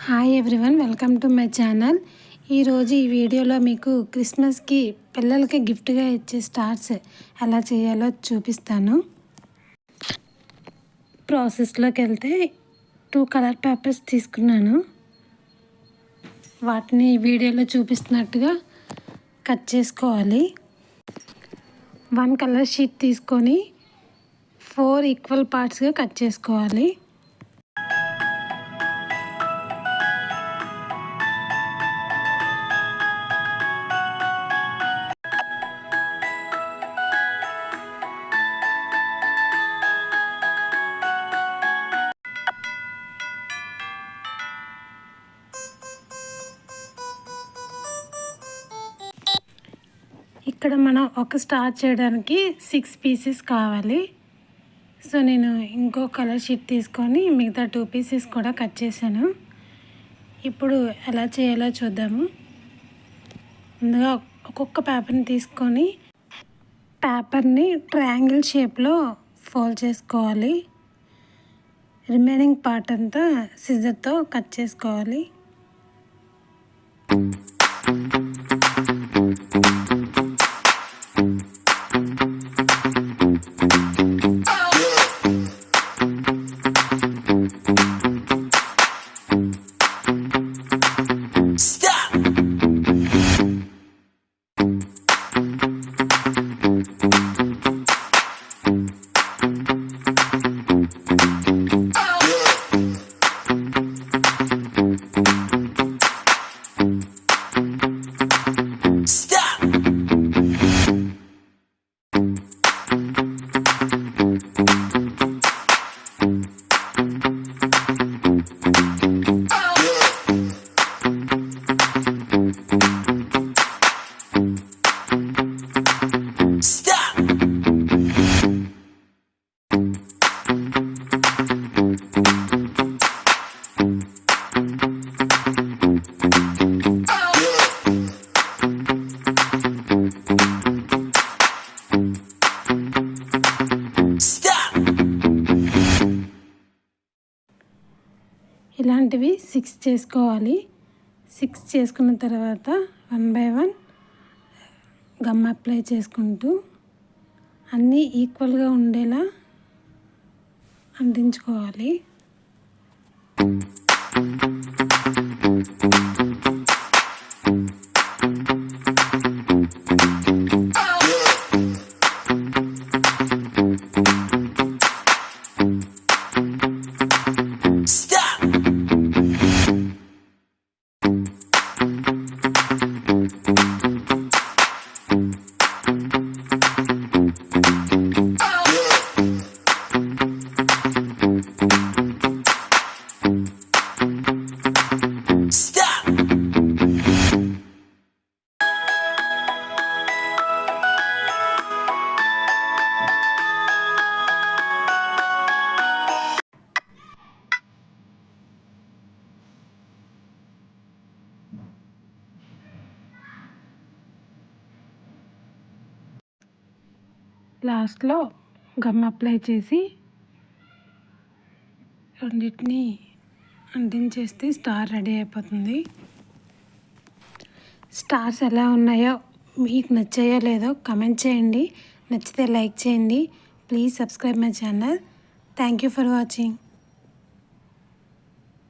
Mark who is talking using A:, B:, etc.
A: Hi everyone, welcome to my channel. ఈరోజు ఈ వీడియోలో మీకు క్రిస్మస్కి పిల్లలకి గిఫ్ట్గా ఇచ్చే స్టార్స్ ఎలా చేయాలో చూపిస్తాను. ప్రాసెస్లోకి వెళ్తే 2 కలర్ పేపర్స్ తీసుకున్నాను. వాటిని వీడియోలో చూపిస్తున్నట్టుగా కట్ చేసుకోవాలి. 1 కలర్ షీట్ తీసుకొని 4 ఈక్వల్ పార్ట్స్గా కట్ చేసుకోవాలి. ఇక్కడ మనం ఒక స్టార్ చేయడానికి 6 పీసెస్ కావాలి. సో నేను ఇంకో కలర్ షీట్ తీసుకొని మిగతా 2 పీసెస్ కూడా కట్ చేశాను. ఇప్పుడు ఎలా చేయాలో చూద్దాము. ముందుగా ఒక్కొక్క పేపర్ని తీసుకొని పేపర్ని ట్రయాంగిల్ షేప్లో ఫోల్డ్ చేసుకోవాలి. రిమైనింగ్ పార్ట్ అంతా సిజర్తో కట్ చేసుకోవాలి. ఇలాంటివి 6 చేసుకోవాలి. 6 చేసుకున్న తర్వాత 1 బై 1 గమ్ అప్లై చేసుకుంటూ అన్నీ ఈక్వల్గా ఉండేలా అంటించుకోవాలి. లాస్ట్లో గమ్ అప్లై చేసి రెండింటిని అంటించేస్తే స్టార్ రెడీ అయిపోతుంది. స్టార్స్ ఎలా ఉన్నాయో మీకు నచ్చాయో లేదో కమెంట్ చేయండి. నచ్చితే లైక్ చేయండి. Please subscribe my channel. Thank you for watching.